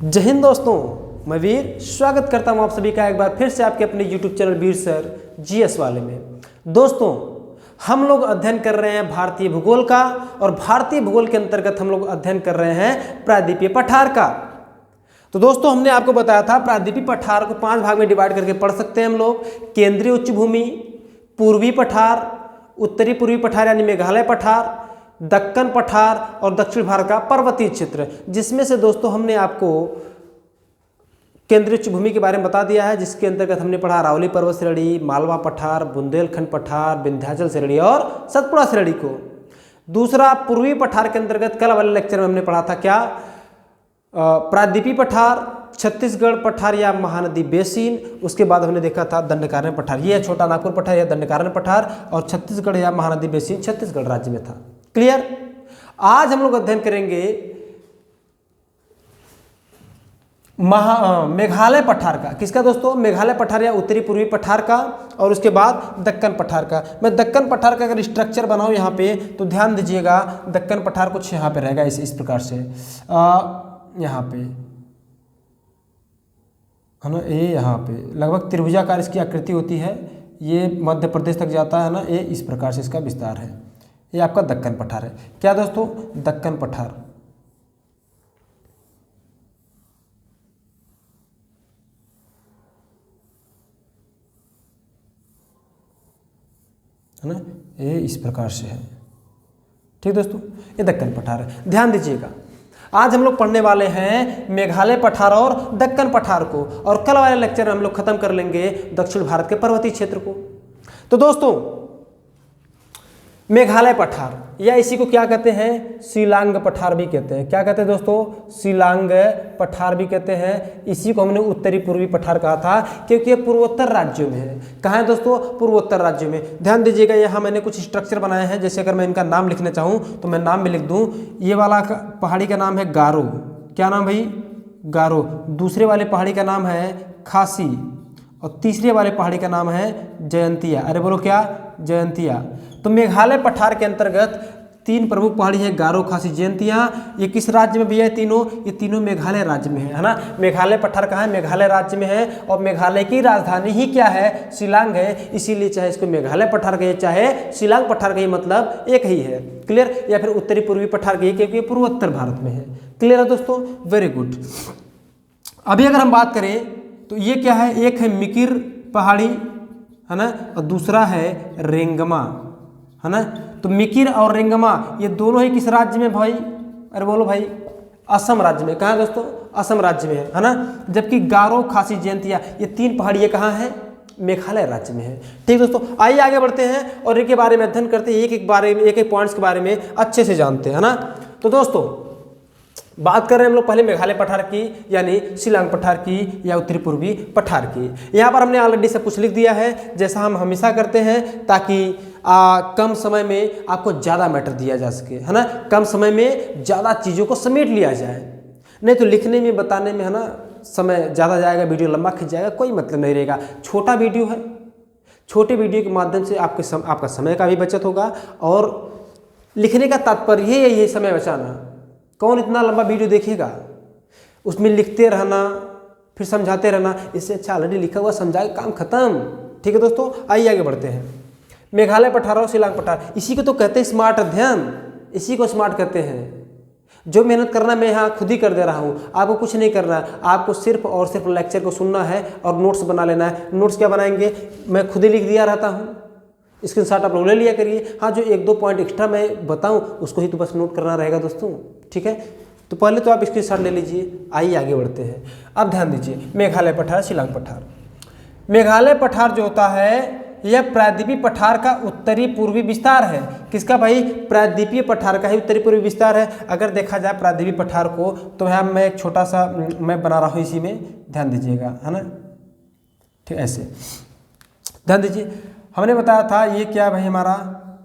जय हिंद दोस्तों, मैं वीर स्वागत करता हूं आप सभी का एक बार फिर से आपके अपने YouTube चैनल वीर सर जीएस वाले में। दोस्तों, हम लोग अध्ययन कर रहे हैं भारतीय भूगोल का और भारतीय भूगोल के अंतर्गत हम लोग अध्ययन कर रहे हैं प्रायद्वीपीय पठार का। तो दोस्तों, हमने आपको बताया था प्रायद्वीपीय पठार को 5 भाग में डिवाइड करके पढ़ सकते हैं हम लोग। केंद्रीय उच्च भूमि, पूर्वी पठार, उत्तरी पूर्वी पठार यानी मेघालय पठार, दक्कन पठार और दक्षिण भारत का पर्वतीय क्षेत्र, जिसमें से दोस्तों हमने आपको केंद्रीय उच्च भूमि के बारे में बता दिया है, जिसके अंतर्गत हमने पढ़ा अरावली पर्वत श्रेणी, मालवा पठार, बुंदेलखंड पठार, विंध्याचल श्रेणी और सतपुड़ा श्रेणी को। दूसरा, पूर्वी पठार के अंतर्गत कल वाले लेक्चर में हमने पढ़ा था क्या, प्रायद्वीपीय पठार, छत्तीसगढ़ पठार या महानदी बेसिन। उसके बाद हमने देखा था दंडकारण्य पठार, ये है छोटा नागपुर पठार या दंडकारण्य पठार, और छत्तीसगढ़ या महानदी बेसिन छत्तीसगढ़ राज्य में था। क्लियर। आज हम लोग अध्ययन करेंगे मेघालय पठार का। किसका दोस्तों? मेघालय पठार या उत्तरी पूर्वी पठार का, और उसके बाद दक्कन पठार का। मैं दक्कन पठार का अगर स्ट्रक्चर बनाऊं यहाँ पे तो ध्यान दीजिएगा, दक्कन पठार कुछ यहाँ पे रहेगा इस प्रकार से, यहाँ पे है ना, ये यहाँ पे लगभग त्रिभुजाकार इसकी आकृति होती है। ये मध्य प्रदेश तक जाता है ना, ये इस प्रकार से इसका विस्तार है। ये आपका दक्कन पठार है। क्या दोस्तों? दक्कन पठार। है ना, ये इस प्रकार से है। ठीक दोस्तों, ये दक्कन पठार है। ध्यान दीजिएगा, आज हम लोग पढ़ने वाले हैं मेघालय पठार और दक्कन पठार को, और कल वाले लेक्चर में हम लोग खत्म कर लेंगे दक्षिण भारत के पर्वतीय क्षेत्र को। तो दोस्तों, मेघालय पठार या इसी को क्या कहते हैं? शिलांग पठार भी कहते हैं। क्या कहते हैं दोस्तों? शिलांग पठार भी कहते हैं। इसी को हमने उत्तरी पूर्वी पठार कहा था, क्योंकि ये पूर्वोत्तर राज्यों में है। कहाँ है दोस्तों? पूर्वोत्तर राज्यों में। ध्यान दीजिएगा, यहाँ मैंने कुछ स्ट्रक्चर बनाए हैं। जैसे अगर मैं इनका नाम लिखना चाहूँ तो मैं नाम भी लिख दूँ। ये वाला पहाड़ी का नाम है गारो। क्या नाम भाई? गारो। दूसरे वाले पहाड़ी का नाम है खासी, और तीसरे वाले पहाड़ी का नाम है जयंतिया। अरे बोलो क्या? जयंतिया। तो मेघालय पठार के अंतर्गत 3 प्रमुख पहाड़ी है, गारो, खासी, जयंतिया। ये किस राज्य में भी है? तीनों, ये तीनों मेघालय राज्य में है ना। मेघालय पठार कहाँ है? मेघालय राज्य में है, और मेघालय की राजधानी ही क्या है? शिलांग है। इसीलिए चाहे इसको मेघालय पठार कहिए चाहे शिलांग पठार कहिए, मतलब एक ही है। क्लियर। या फिर उत्तरी पूर्वी पठार कहिए, क्योंकि ये पूर्वोत्तर भारत में है। क्लियर है दोस्तों? Very good. अभी अगर हम बात करें तो ये क्या है? एक है मिकिर पहाड़ी, है ना, और दूसरा है रेंगमा, है ना। तो मिकिर और रेंगमा ये दोनों ही किस राज्य में भाई? अरे बोलो भाई? असम राज्य में। कहाँ है दोस्तों? असम राज्य में है ना। जबकि गारो, खासी, जयंतिया ये 3 पहाड़ियाँ कहाँ हैं? मेघालय राज्य में है। ठीक दोस्तों, आइए आगे बढ़ते हैं और इनके बारे में अध्ययन करते हैं। एक एक पॉइंट्स के बारे में अच्छे से जानते हैं, है ना। तो दोस्तों, बात कर रहे हैं हम लोग पहले मेघालय पठार की, यानी शिलांग पठार की या उत्तरी पूर्वी पठार की। यहाँ पर हमने ऑलरेडी सब कुछ लिख दिया है, जैसा हम हमेशा करते हैं, ताकि कम समय में आपको ज़्यादा मैटर दिया जा सके, है ना। कम समय में ज़्यादा चीज़ों को समेट लिया जाए, नहीं तो लिखने में बताने में, है ना, समय ज़्यादा जाएगा, वीडियो लंबा खिंच जाएगा, कोई मतलब नहीं रहेगा। छोटा वीडियो है, छोटे वीडियो के माध्यम से आपका समय का भी बचत होगा, और लिखने का तात्पर्य ही यही है, समय बचाना। कौन इतना लंबा वीडियो देखेगा? उसमें लिखते रहना फिर समझाते रहना, इससे अच्छा ऑलरेडी लिखा हुआ समझा के काम खत्म। ठीक है दोस्तों, आइए आगे बढ़ते हैं। मेघालय पठार और शिलांग पठार, इसी को तो कहते हैं स्मार्ट अध्ययन, इसी को स्मार्ट कहते हैं। जो मेहनत करना मैं यहाँ खुद ही कर दे रहा हूँ, आपको कुछ नहीं करना है। आपको सिर्फ और सिर्फ लेक्चर को सुनना है और नोट्स बना लेना है। नोट्स क्या बनाएंगे? मैं खुद ही लिख दिया रहता हूँ, स्क्रीनशॉट आप लोग ले लिया करिए। हाँ, जो 1-2 पॉइंट एक्स्ट्रा मैं बताऊँ उसको ही तो बस नोट करना रहेगा दोस्तों। ठीक है, तो पहले तो आप स्क्रीनशॉट ले लीजिए। आइए आगे बढ़ते हैं। अब ध्यान दीजिए, मेघालय पठार, शिलांग पठार। मेघालय पठार जो होता है यह प्रायद्वीपीय पठार का उत्तरी पूर्वी विस्तार है। किसका भाई? प्रायद्वीपीय पठार का ही उत्तरी पूर्वी विस्तार है। अगर देखा जाए प्रायद्वीपीय पठार को, तो यहाँ मैं एक छोटा सा मैं बना रहा हूँ, इसी में ध्यान दीजिएगा, है ना। ठीक, ऐसे ध्यान दीजिए। हमने बताया था ये क्या भाई? हमारा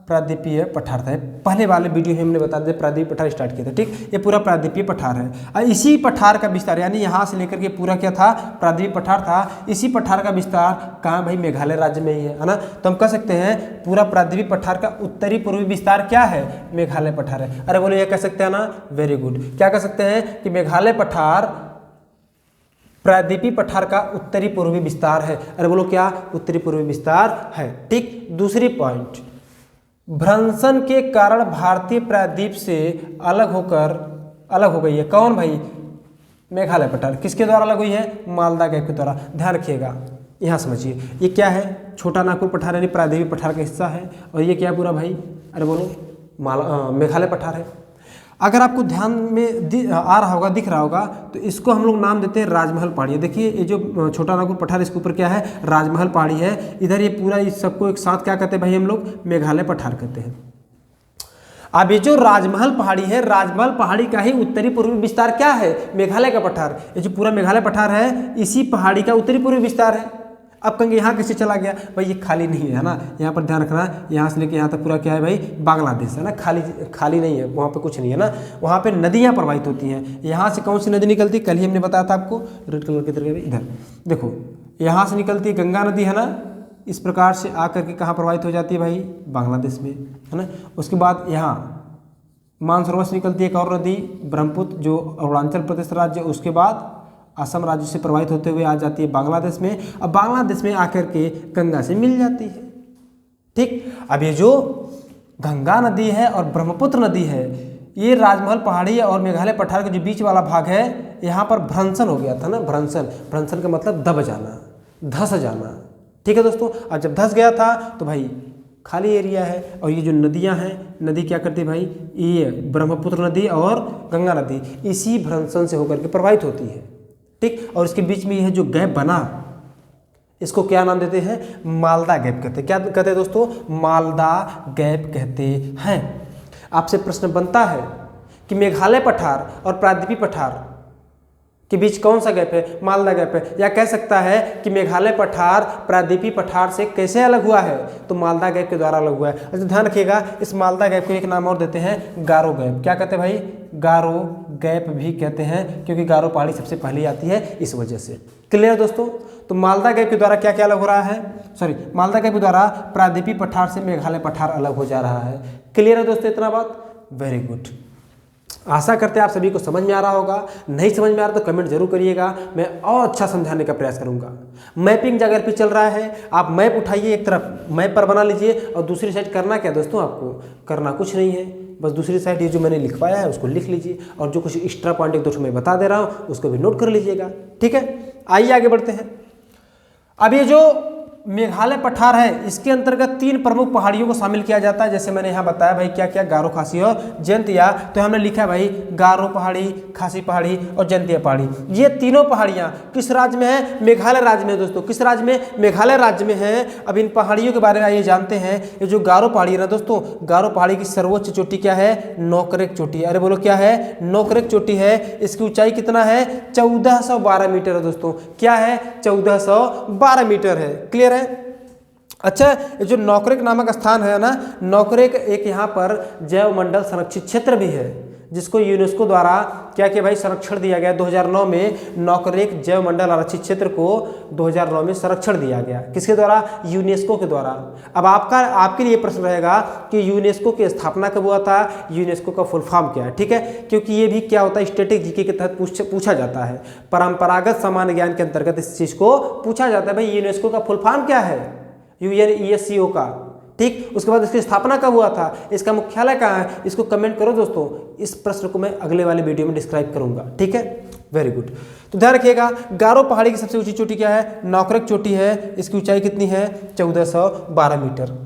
प्रायद्वीपीय पठार था। पहले वाले वीडियो में हमने बता दिया प्रायद्वीपीय पठार स्टार्ट किया था। ठीक, ये पूरा प्रायद्वीपीय पठार है, और इसी पठार का विस्तार, यानी यहाँ से लेकर के पूरा क्या था? प्रायद्वीपीय पठार था। इसी पठार का विस्तार कहाँ भाई? मेघालय राज्य में ही है ना। तो हम कह सकते हैं पूरा प्रायद्वीपीय पठार का उत्तरी पूर्वी विस्तार क्या है? मेघालय पठार है। अरे बोलो, ये कह सकते हैं ना। Very good. क्या कह सकते हैं कि मेघालय पठार प्रायद्वीपीय पठार का उत्तरी पूर्वी विस्तार है। अरे बोलो क्या उत्तरी पूर्वी विस्तार है। ठीक, दूसरी पॉइंट, भ्रंशन के कारण भारतीय प्रायद्वीप से अलग हो गई है। कौन भाई? मेघालय पठार। किसके द्वारा अलग हुई है? मालदा गैप के द्वारा। ध्यान रखिएगा, यहाँ समझिए ये क्या है, छोटा नागपुर पठार यानी प्रायद्वीपीय पठार का हिस्सा है, और ये क्या है पूरा भाई? अरे बोलो मेघालय पठार है। अगर आपको ध्यान में आ रहा होगा, दिख रहा होगा, तो इसको हम लोग नाम देते हैं राजमहल पहाड़ी। देखिए ये जो छोटा नागपुर पठार, इसके ऊपर क्या है? राजमहल पहाड़ी है। इधर ये पूरा इस सबको एक साथ क्या कहते हैं भाई? हम लोग मेघालय पठार कहते हैं। अब ये जो राजमहल पहाड़ी है, राजमहल पहाड़ी का ही उत्तरी पूर्वी विस्तार क्या है? मेघालय का पठार। ये जो पूरा मेघालय पठार है, इसी पहाड़ी का उत्तरी पूर्वी विस्तार है। अब कहेंगे यहाँ कैसे चला गया भाई? ये खाली नहीं है ना, यहाँ पर ध्यान रखना, यहाँ से लेके यहाँ तक पूरा क्या है भाई? बांग्लादेश है ना, खाली नहीं है, वहाँ पे कुछ नहीं है ना, वहाँ पे नदियाँ प्रवाहित होती हैं। यहाँ से कौन सी नदी निकलती है? कल ही हमने बताया था आपको, रेड कलर के तरह इधर देखो, यहाँ से निकलती है गंगा नदी है ना, इस प्रकार से आकर के कहाँ प्रवाहित हो जाती है भाई? बांग्लादेश में, है ना। उसके बाद यहाँ मानसरोवर से निकलती है एक और नदी ब्रह्मपुत्र, जो अरुणाचल प्रदेश राज्य, उसके बाद असम राज्य से प्रवाहित होते हुए आ जाती है बांग्लादेश में। अब बांग्लादेश में आकर के गंगा से मिल जाती है। ठीक, अब ये जो गंगा नदी है और ब्रह्मपुत्र नदी है, ये राजमहल पहाड़ी और मेघालय पठार के जो बीच वाला भाग है, यहाँ पर भ्रंशन हो गया था ना। भ्रंशन का मतलब दब जाना, धस जाना। ठीक है दोस्तों, और जब धस गया था तो भाई खाली एरिया है। और ये जो नदियां हैं, नदी क्या करती है भाई? ये ब्रह्मपुत्र नदी और गंगा नदी इसी भ्रंशन से होकर के प्रवाहित होती है। ठीक, और इसके बीच में यह जो गैप बना, इसको क्या नाम देते हैं? मालदा गैप कहते हैं। क्या कहते हैं दोस्तों? मालदा गैप कहते हैं। आपसे प्रश्न बनता है कि मेघालय पठार और प्रायद्वीपीय पठार के बीच कौन सा गैप है? मालदा गैप है। या कह सकता है कि मेघालय पठार प्रायद्वीपीय पठार से कैसे अलग हुआ है? तो मालदा गैप के द्वारा अलग हुआ है। अच्छा ध्यान रखिएगा, इस मालदा गैप को एक नाम और देते हैं, गारो गैप। क्या कहते हैं भाई? गारो गैप भी कहते हैं, क्योंकि गारो पहाड़ी सबसे पहले आती है, इस वजह से। क्लियर दोस्तों? तो मालदा गैप के द्वारा क्या क्या अलग हो रहा है? मालदा गैप के द्वारा प्रायद्वीपीय पठार से मेघालय पठार अलग हो जा रहा है। क्लियर है दोस्तों इतना बात? Very good. आशा करते हैं आप सभी को समझ में आ रहा होगा। नहीं समझ में आ रहा तो कमेंट जरूर करिएगा, मैं और अच्छा समझाने का प्रयास करूंगा। मैपिंग जगह पे चल रहा है, आप मैप उठाइए, एक तरफ मैप पर बना लीजिए, और दूसरी साइड करना क्या दोस्तों? आपको करना कुछ नहीं है, बस दूसरी साइड ये जो मैंने लिखवाया है उसको लिख लीजिए, और जो कुछ एक्स्ट्रा पॉइंट एक दो मैं बता दे रहा हूँ उसको भी नोट कर लीजिएगा। ठीक है, आइए आगे बढ़ते हैं। अब ये जो मेघालय पठार है, इसके अंतर्गत 3 प्रमुख पहाड़ियों को शामिल किया जाता है। जैसे मैंने यहाँ बताया भाई क्या क्या, गारो, खासी और जयंतिया। तो हमने लिखा है भाई गारो पहाड़ी, खासी पहाड़ी और जयंतिया पहाड़ी। ये तीनों पहाड़ियाँ किस राज्य में है? मेघालय राज्य में है दोस्तों। किस राज्य में? मेघालय राज्य में है। अब इन पहाड़ियों के बारे में आइए जानते हैं। ये जो गारो पहाड़ी है ना दोस्तों, गारो पहाड़ी की सर्वोच्च चोटी क्या है? नोकरेक चोटी। अरे बोलो क्या है? नोकरेक चोटी है। इसकी ऊंचाई कितना है? 1412 मीटर है दोस्तों। क्या है? 1412 मीटर है। क्लियर है? अच्छा, ये जो नोकरेक नामक स्थान है ना, नोकरेक एक यहाँ पर जैव मंडल संरक्षित क्षेत्र भी है, जिसको यूनेस्को द्वारा क्या किया भाई? संरक्षण दिया गया। 2009 में नोकरेक जैव मंडल आरक्षित क्षेत्र को 2009 में संरक्षण दिया गया। किसके द्वारा? यूनेस्को के द्वारा। अब आपके लिए प्रश्न रहेगा कि यूनेस्को की स्थापना कब हुआ था? यूनेस्को का फुल फॉर्म क्या है? ठीक है, क्योंकि ये भी क्या होता है, स्टैटिक जीके के तहत पूछा जाता है। परंपरागत सामान्य ज्ञान के अंतर्गत इस चीज को पूछा जाता है भाई यूनेस्को का फुल फॉर्म क्या है? UNESCO का। ठीक, उसके बाद इसकी स्थापना कब हुआ था? इसका मुख्यालय कहाँ है? इसको कमेंट करो दोस्तों। इस प्रश्न को मैं अगले वाले वीडियो में डिस्क्राइब करूंगा। ठीक है, वेरी गुड। तो ध्यान रखिएगा, गारो पहाड़ी की सबसे ऊंची चोटी क्या है? नोकरेक चोटी है। इसकी ऊंचाई कितनी है? 1412 मीटर।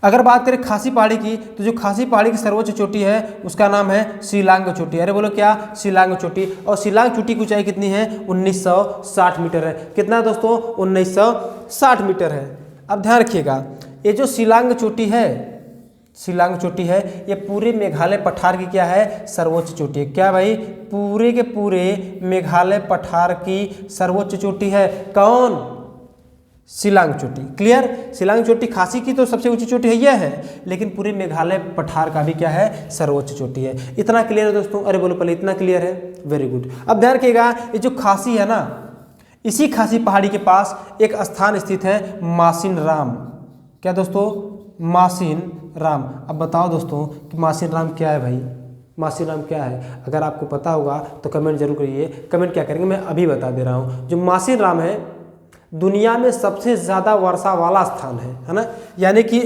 अगर बात करें खासी पहाड़ी की, तो जो खासी पहाड़ी की सर्वोच्च चोटी है उसका नाम है शिलांग चोटी। अरे बोलो क्या? शिलांग चोटी। और शिलांग चोटी की ऊंचाई कितनी है? 1960 मीटर है। कितना दोस्तों? 1960 मीटर है। अब ध्यान रखिएगा, ये जो शिलांग चोटी है, ये पूरे मेघालय पठार की क्या है? सर्वोच्च चोटी है। क्या भाई? पूरे के पूरे मेघालय पठार की सर्वोच्च चोटी है। कौन? शिलांग चोटी। क्लियर? शिलांग चोटी खासी की तो सबसे ऊंची चोटी है, यह है, लेकिन पूरी मेघालय पठार का भी क्या है? सर्वोच्च चोटी है। इतना क्लियर है दोस्तों? अरे बोलो पहले, इतना क्लियर है? Very good. अब ध्यान रखिएगा, ये जो खासी है ना, इसी खासी पहाड़ी के पास एक स्थान स्थित है, मासिन राम। क्या दोस्तों? मासिन राम। अब बताओ दोस्तों कि मासिन राम क्या है भाई? मासिन राम क्या है? अगर आपको पता होगा तो कमेंट जरूर करिए। कमेंट क्या करेंगे मैं अभी बता दे रहा हूँ। जो मासिन राम है दुनिया में सबसे ज़्यादा वर्षा वाला स्थान है ना, यानी कि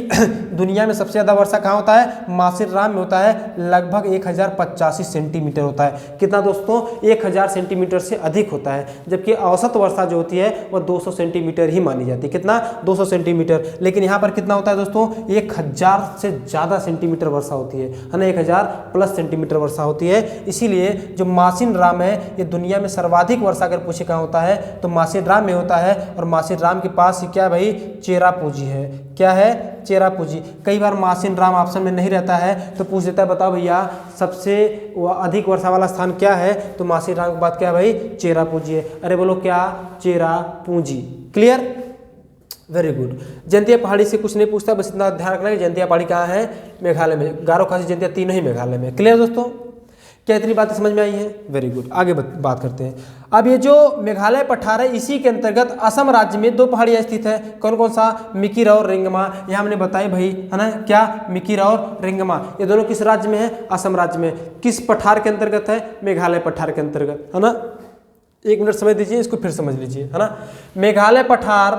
दुनिया में सबसे ज़्यादा वर्षा कहाँ होता है? मासिन राम में होता है। लगभग 1085 सेंटीमीटर होता है। कितना दोस्तों? 1000 सेंटीमीटर से अधिक होता है, जबकि औसत वर्षा जो होती है वह 200 सेंटीमीटर ही मानी जाती है। कितना? 200 सेंटीमीटर। लेकिन यहाँ पर कितना होता है दोस्तों? 1000 से ज़्यादा सेंटीमीटर वर्षा होती है ना, 1000 प्लस सेंटीमीटर वर्षा होती है। इसीलिए जो मासिन राम है ये दुनिया में सर्वाधिक वर्षा अगर पूछे कहाँ होता है तो मासिन राम में होता है। और मासिन राम के पास क्या भाई? चेरापूंजी है। क्या है? चेरापूंजी। कई बार मासिन राम ऑप्शन में नहीं रहता है तो पूछ देता है बताओ भैया सबसे अधिक वर्षा वाला स्थान क्या है? तो मासिन राम के बाद क्या है भाई? चेरापूंजी है। अरे बोलो क्या? Cherrapunji. Clear? Very good. Jaintia पहाड़ी से कुछ नहीं पूछता, बस इतना ध्यान रखना कि जयंतिया पहाड़ी कहाँ है? मेघालय में। गारो खासी जयंतिया तीनों ही मेघालय में। क्लियर दोस्तों? क्या इतनी बातें समझ में आई हैं? Very good. आगे बात करते हैं। अब ये जो मेघालय पठार है इसी के अंतर्गत असम राज्य में 2 पहाड़ियाँ स्थित है। कौन कौन सा? मिकिर और रिंगमा। ये हमने बताई भाई है ना, क्या? मिकिर और रिंगमा। ये दोनों किस राज्य में है? असम राज्य में। किस पठार के अंतर्गत है? मेघालय पठार के अंतर्गत, है ना। 1 मिनट समझ दीजिए, इसको फिर समझ लीजिए, है ना। मेघालय पठार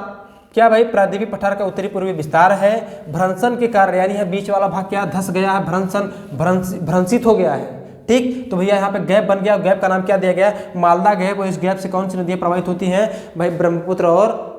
क्या भाई? प्रायद्वीपीय पठार का उत्तरी पूर्वी विस्तार है। भ्रंशन के कारण यानी यह बीच वाला भाग क्या धंस गया है? भ्रंशित हो गया है। ठीक, तो भैया यहाँ पे गैप बन गया। गैप का नाम क्या दिया गया? मालदा गैप। और इस गैप से कौन सी नदियाँ प्रवाहित होती हैं भाई? ब्रह्मपुत्र और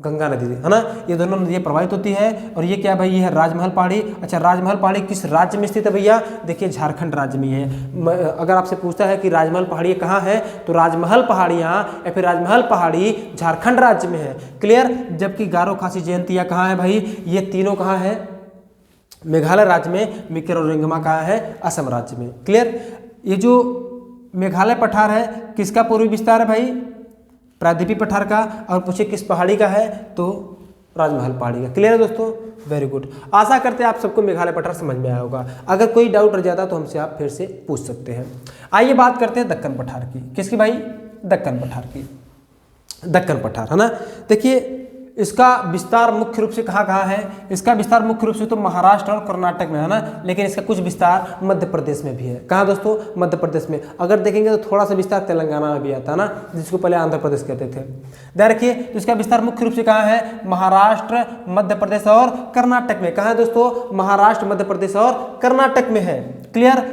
गंगा नदी, है ना। ये दोनों नदियाँ प्रवाहित होती है। और ये क्या भाई? ये है राजमहल पहाड़ी। अच्छा, राजमहल पहाड़ी किस राज्य में स्थित है भैया? देखिए झारखंड राज्य में है। अगर आपसे पूछता है कि राजमहल पहाड़ी कहाँ है तो राजमहल पहाड़ियाँ या फिर राजमहल पहाड़ी झारखंड राज्य में है। क्लियर? जबकि गारो खासी जयंतिया कहाँ है भाई? ये तीनों कहाँ है? मेघालय राज्य में। मिकिर और रिंगमा कहाँ है? असम राज्य में। क्लियर? ये जो मेघालय पठार है किसका पूर्वी विस्तार है भाई? प्रायद्वीपीय पठार का। और पूछे किस पहाड़ी का है तो राजमहल पहाड़ी का। क्लियर है दोस्तों? Very good. आशा करते हैं आप सबको मेघालय पठार समझ में आया होगा। अगर कोई डाउट रह जाता तो हमसे आप फिर से पूछ सकते हैं। आइए बात करते हैं दक्कन पठार की। किसकी भाई? दक्कन पठार की। दक्कन पठार, है ना। देखिए इसका विस्तार मुख्य रूप से कहाँ है? इसका विस्तार मुख्य रूप से तो महाराष्ट्र और कर्नाटक में है ना, लेकिन इसका कुछ विस्तार मध्य प्रदेश में भी है। कहाँ दोस्तों? मध्य प्रदेश में। अगर देखेंगे तो थोड़ा सा विस्तार तेलंगाना में भी आता है ना, जिसको पहले आंध्र प्रदेश कहते थे। ध्यान रखिए, तो इसका विस्तार मुख्य रूप से कहाँ है? महाराष्ट्र, मध्य प्रदेश और कर्नाटक में। कहाँ है दोस्तों? महाराष्ट्र, मध्य प्रदेश और कर्नाटक में है। क्लियर?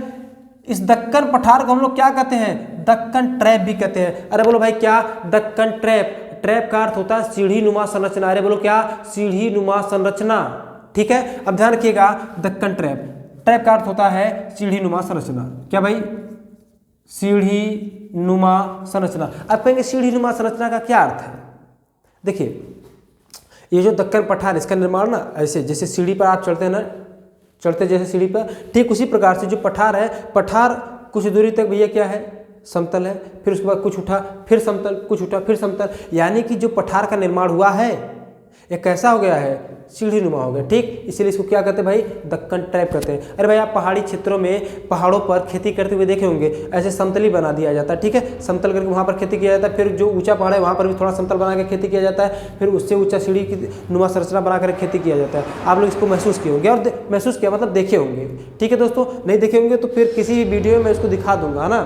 इस दक्कन पठार को हम लोग क्या कहते हैं? दक्कन ट्रैप भी कहते हैं। अरे बोलो भाई क्या? दक्कन ट्रैप। ट्रैप का अर्थ होता है सीढ़ी नुमा संरचना। अरे बोलो क्या? सीढ़ी नुमा संरचना। ठीक है, अब ध्यान रखिएगा। दक्कन ट्रैप, ट्रैप का अर्थ होता है सीढ़ी नुमा संरचना। क्या भाई? सीढ़ी नुमा संरचना। अब कहेंगे सीढ़ी नुमा संरचना का क्या अर्थ है? देखिए ये जो दक्कन पठार इसका निर्माण ना ऐसे जैसे सीढ़ी पर आप चढ़ते हैं ना, चढ़ते जैसे सीढ़ी पर, ठीक उसी प्रकार से जो पठार है, पठार कुछ दूरी तक भैया क्या है? समतल है। फिर उसके बाद कुछ उठा फिर समतल, कुछ उठा फिर समतल। यानी कि जो पठार का निर्माण हुआ है ये कैसा हो गया है? सीढ़ी नुमा हो गया। ठीक, इसीलिए इसको क्या कहते हैं भाई? दक्कन ट्रैप कहते हैं। अरे भाई आप पहाड़ी क्षेत्रों में पहाड़ों पर खेती करते हुए देखे होंगे, ऐसे समतली बना दिया जाता है। ठीक है, समतल करके वहाँ पर खेती किया जाता है। फिर जो ऊंचा पहाड़ है वहाँ पर भी थोड़ा समतल बना कर खेती किया जाता है। फिर उससे ऊंचा सीढ़ी की नुमा संरचना बनाकर खेती किया जाता है। आप लोग इसको महसूस किए होंगे, और महसूस किया मतलब देखे होंगे। ठीक है दोस्तों, नहीं देखे होंगे तो फिर किसी वीडियो में इसको दिखा दूंगा, है ना।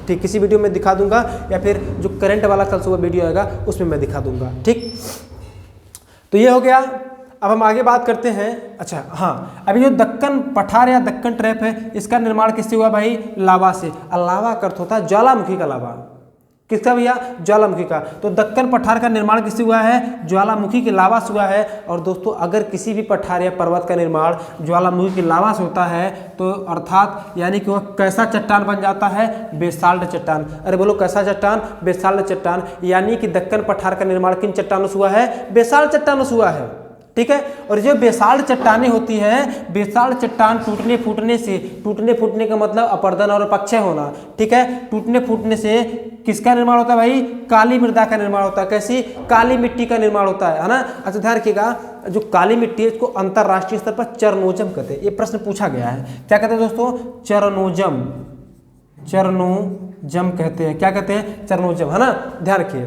ठीक, किसी वीडियो में दिखा दूंगा, या फिर जो करंट वाला कल सुबह वीडियो आएगा उसमें मैं दिखा दूंगा। ठीक, तो ये हो गया। अब हम आगे बात करते हैं। अच्छा हाँ, अभी जो दक्कन पठार या दक्कन ट्रैप है इसका निर्माण किससे हुआ भाई? लावा से। और लावा का अर्थ होता है ज्वालामुखी का लावा। किसका भैया? ज्वालामुखी का। तो दक्कन पठार का निर्माण किससे हुआ है? ज्वालामुखी के लावा से हुआ है। और दोस्तों अगर किसी भी पठार या पर्वत का निर्माण ज्वालामुखी के लावा से होता है तो अर्थात यानी कि वह कैसा चट्टान बन जाता है? बेसाल्ट चट्टान। अरे बोलो कैसा चट्टान? बेसाल्ट चट्टान। यानी कि दक्कन पठार का निर्माण किन चट्टानों से हुआ है? बेसाल्ट चट्टानों से हुआ है। ठीक है, और जो बेसाल्ट चट्टानें होती हैं, बेसाल्ट चट्टान टूटने फूटने से, टूटने फूटने का मतलब अपरदन और अपक्षय होना। ठीक है, टूटने फूटने से किसका निर्माण होता है भाई? काली मृदा का निर्माण होता है। कैसी? काली मिट्टी का निर्माण होता है ना। अच्छा ध्यान रखिएगा, जो काली मिट्टी है इसको अंतरराष्ट्रीय स्तर पर चरनोजम कहते हैं। ये प्रश्न पूछा गया है। क्या कहते हैं दोस्तों? चरनोजम। चरनोजम कहते हैं। क्या कहते हैं? चरनोजम, है ना। ध्यान रखिए,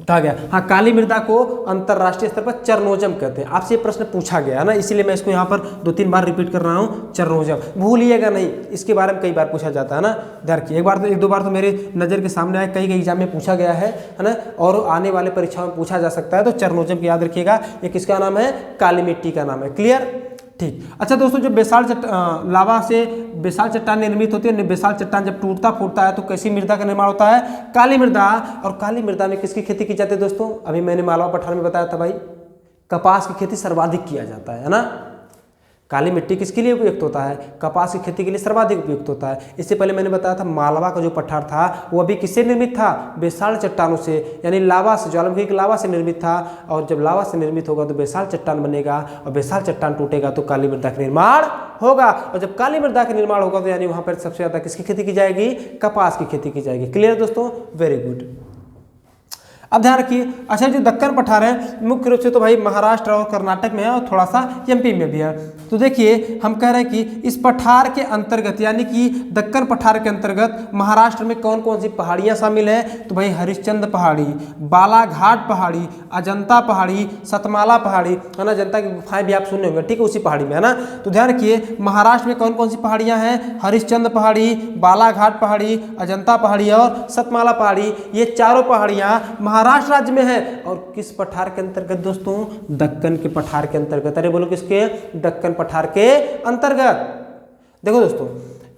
कहा गया। हाँ, काली मृदा को अंतरराष्ट्रीय स्तर पर चरनोजम कहते हैं। आपसे ये प्रश्न पूछा गया है ना, इसीलिए मैं इसको यहाँ पर 2-3 बार रिपीट कर रहा हूँ, चरनोजम। भूलिएगा नहीं, इसके बारे में कई बार पूछा जाता है ना, ध्यान रखिए। एक दो बार तो मेरे नज़र के सामने आया, कई एग्जाम में पूछा गया है ना, और आने वाले परीक्षाओं में पूछा जा सकता है। तो चरनोजम की याद रखिएगा, ये किसका नाम है? काली मिट्टी का नाम है। क्लियर? ठीक। अच्छा दोस्तों, जब लावा से बेसाल चट्टान निर्मित होती है, बेसाल चट्टान जब टूटता फूटता है तो कैसी मृदा का निर्माण होता है? काली मृदा। और काली मृदा में किसकी खेती की जाती है दोस्तों? अभी मैंने मालवा पठार में बताया था भाई, कपास की खेती सर्वाधिक किया जाता है ना। काली मिट्टी किसके लिए उपयुक्त होता है? कपास की खेती के लिए सर्वाधिक उपयुक्त होता है। इससे पहले मैंने बताया था मालवा का जो पठार था वो अभी किससे निर्मित था? बेसाल चट्टानों से, यानी लावा से, ज्वालामुखी की लावा से निर्मित था। और जब लावा से निर्मित होगा तो बेसाल चट्टान बनेगा, और बेसाल चट्टान टूटेगा तो काली मृदा का निर्माण होगा। और जब काली मृदा का निर्माण होगा तो यानी वहाँ पर सबसे ज़्यादा किसकी खेती की जाएगी? कपास की खेती की जाएगी। क्लियर दोस्तों? Very good. अब ध्यान रखिए। अच्छा, जो दक्कन पठार है मुख्य रूप से तो भाई महाराष्ट्र और कर्नाटक में है, और थोड़ा सा एमपी में भी है। तो देखिए, हम कह रहे हैं कि इस पठार के अंतर्गत, यानी कि दक्कन पठार के अंतर्गत महाराष्ट्र में कौन कौन सी पहाड़ियाँ शामिल हैं? तो भाई हरिश्चंद्र पहाड़ी, बालाघाट पहाड़ी, अजंता पहाड़ी, सतमाला पहाड़ी, है ना। अजंता की गुफाएं भी आप सुने होंगे, ठीक है, उसी पहाड़ी में, है ना। तो ध्यान रखिए, महाराष्ट्र में कौन कौन सी पहाड़ियाँ हैं? हरिश्चंद्र पहाड़ी, बालाघाट पहाड़ी, अजंता पहाड़ी और सतमाला पहाड़ी। ये चारों पहाड़ियाँ महाराष्ट्र राज्य में है। और किस पठार के अंतर्गत दोस्तों? दक्कन के पठार के अंतर्गत। अरे बोलो किसके? दक्कन पठार के अंतर्गत। देखो दोस्तों,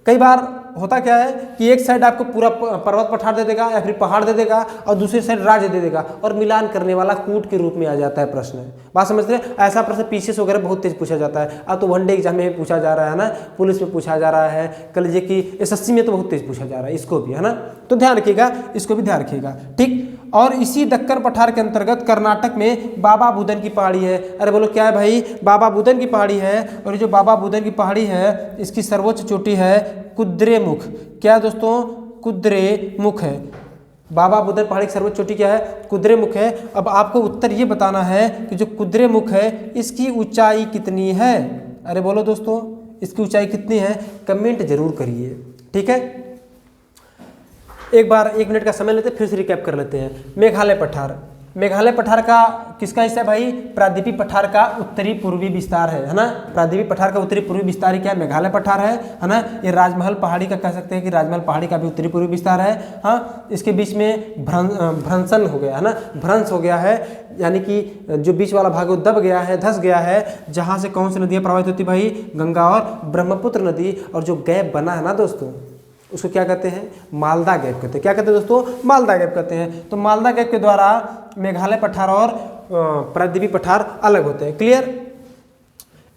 कई बार होता क्या है कि एक साइड आपको पूरा पर्वत पठार दे देगा या फिर पहाड़ दे देगा, और दूसरी साइड राज्य दे देगा, और मिलान करने वाला कूट के रूप में आ जाता है प्रश्न। बात समझते हैं? ऐसा प्रश्न पीसीएस वगैरह बहुत तेज पूछा जाता है। अब तो वनडे एग्जाम में पूछा जा रहा है ना, पुलिस में पूछा जा रहा है, कह लीजिए कि एसएससी में तो बहुत तेज पूछा जा रहा है, इसको भी, है ना। तो ध्यान रखिएगा, इसको भी ध्यान रखिएगा, ठीक। और इसी दक्कन पठार के अंतर्गत कर्नाटक में बाबा बुदन की पहाड़ी है। अरे बोलो क्या है भाई? बाबा बुदन की पहाड़ी है। और ये जो बाबा बुदन की पहाड़ी है, इसकी सर्वोच्च चोटी है कुद्रेमुख। क्या दोस्तों? कुद्रेमुख है। बाबा बुदन पहाड़ी की सर्वोच्च चोटी क्या है? कुद्रेमुख है। अब आपको उत्तर ये बताना है कि जो कुद्रेमुख है इसकी ऊंचाई कितनी है? अरे बोलो दोस्तों, इसकी ऊंचाई कितनी है? कमेंट जरूर करिए, ठीक है। एक बार 1 मिनट का समय लेते हैं, फिर से रिकैप कर लेते हैं। मेघालय पठार, मेघालय पठार का किसका हिस्सा है भाई? प्रायद्वीपीय पठार का उत्तरी पूर्वी विस्तार है ना। प्रायद्वीपीय पठार का उत्तरी पूर्वी विस्तार ही क्या है? मेघालय पठार है ना। ये राजमहल पहाड़ी का कह सकते हैं कि राजमहल पहाड़ी का भी उत्तरी पूर्वी विस्तार है। हाँ, इसके बीच में भ्रंशन हो गया है ना, भ्रंश हो गया है, यानी कि जो बीच वाला भाग वो दब गया है, धस गया है। जहाँ से कौन सी नदियाँ प्रभावित होती भाई? गंगा और ब्रह्मपुत्र नदी। और जो गैप बना है ना दोस्तों, उसको क्या कहते हैं? मालदा गैप कहते हैं। क्या कहते हैं दोस्तों? मालदा गैप कहते हैं। तो मालदा गैप के द्वारा मेघालय पठार और प्रायद्वीपीय पठार अलग होते हैं। क्लियर?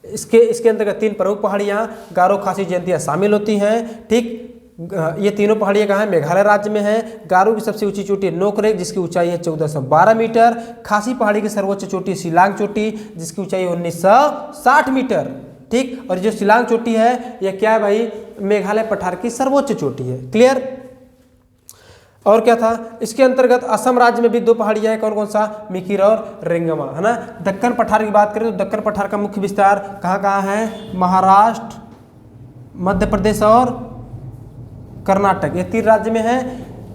इसके अंतर्गत 3 प्रमुख पहाड़ियाँ गारो, खासी, जयंतिया शामिल होती हैं, ठीक। ये तीनों पहाड़ियाँ कहाँ हैं? मेघालय राज्य में है। गारो की सबसे ऊंची चोटी नोकरेक, जिसकी ऊंचाई है 1412 मीटर। खासी पहाड़ी की सर्वोच्च चोटी शिलांग चोटी, जिसकी ऊंचाई 1960 मीटर, ठीक। और जो शिलांग चोटी है यह क्या है भाई? मेघालय पठार की सर्वोच्च चोटी है। क्लियर? और क्या था? इसके अंतर्गत असम राज्य में भी 2 पहाड़ियां हैं। कौन कौन सा? मिकिर और रेंगमा, है ना। दक्कन पठार की बात करें तो दक्कन पठार का मुख्य विस्तार कहाँ कहाँ है? महाराष्ट्र, मध्य प्रदेश और कर्नाटक, ये 3 राज्य में है।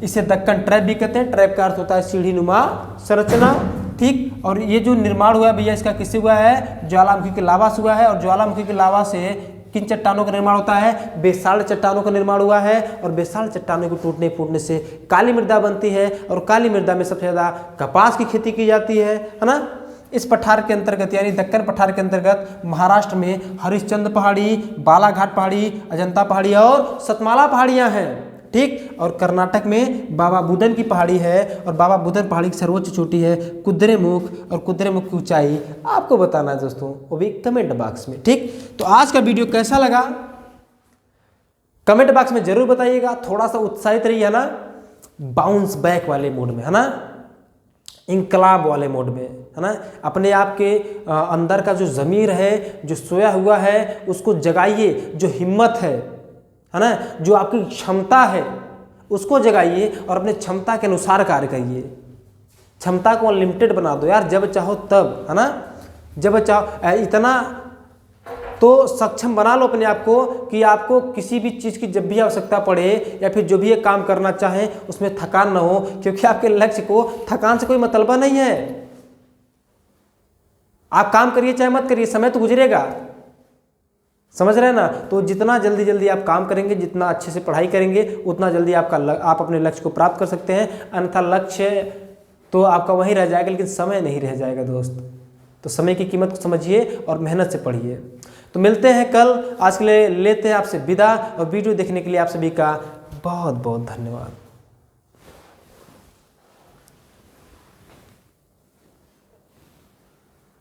इसे दक्कन ट्रैप भी कहते हैं। ट्रैप का अर्थ होता है सीढ़ी नुमा संरचना, ठीक। और ये जो निर्माण हुआ है भैया, इसका किससे हुआ है? ज्वालामुखी के लावा से हुआ है। और ज्वालामुखी के लावा से किन चट्टानों का निर्माण होता है? बेसाल्ट चट्टानों का निर्माण हुआ है। और बेसाल्ट चट्टानों के टूटने फूटने से काली मृदा बनती है। और काली मृदा में सबसे ज़्यादा कपास की खेती की जाती है ना। इस पठार के अंतर्गत, यानी दक्कन पठार के अंतर्गत महाराष्ट्र में हरिश्चंद्र पहाड़ी, बालाघाट पहाड़ी, अजंता पहाड़ी और सतमाला पहाड़ियाँ हैं, ठीक। और कर्नाटक में बाबा बुदन की पहाड़ी है। और बाबा बुदन पहाड़ी की सर्वोच्च चोटी है कुद्रेमुख। और कुद्रेमुख की ऊंचाई आपको बताना है दोस्तों, वो भी कमेंट बॉक्स में, ठीक। तो आज का वीडियो कैसा लगा कमेंट बॉक्स में जरूर बताइएगा। थोड़ा सा उत्साहित रहिए, है ना, बाउंस बैक वाले मोड में, है ना, इंकलाब वाले मोड में, है ना। अपने आप के अंदर का जो ज़मीर है, जो सोया हुआ है, उसको जगाइए। जो हिम्मत है ना, जो आपकी क्षमता है, उसको जगाइए और अपने क्षमता के अनुसार कार्य करिए। क्षमता को अनलिमिटेड बना दो यार, जब चाहो तब, है ना। जब चाहो इतना तो सक्षम बना लो अपने आप को कि आपको किसी भी चीज़ की जब भी आवश्यकता पड़े या फिर जो भी एक काम करना चाहें उसमें थकान ना हो, क्योंकि आपके लक्ष्य को थकान से कोई मतलब नहीं है। आप काम करिए चाहे मत करिए, समय तो गुजरेगा, समझ रहे हैं ना। तो जितना जल्दी जल्दी आप काम करेंगे, जितना अच्छे से पढ़ाई करेंगे, उतना जल्दी आप अपने लक्ष्य को प्राप्त कर सकते हैं। अन्यथा लक्ष्य तो आपका वहीं रह जाएगा, लेकिन समय नहीं रह जाएगा दोस्त। तो समय की कीमत को समझिए और मेहनत से पढ़िए। तो मिलते हैं कल, आज के लिए लेते हैं आपसे विदा, और वीडियो देखने के लिए आप सभी का बहुत बहुत धन्यवाद।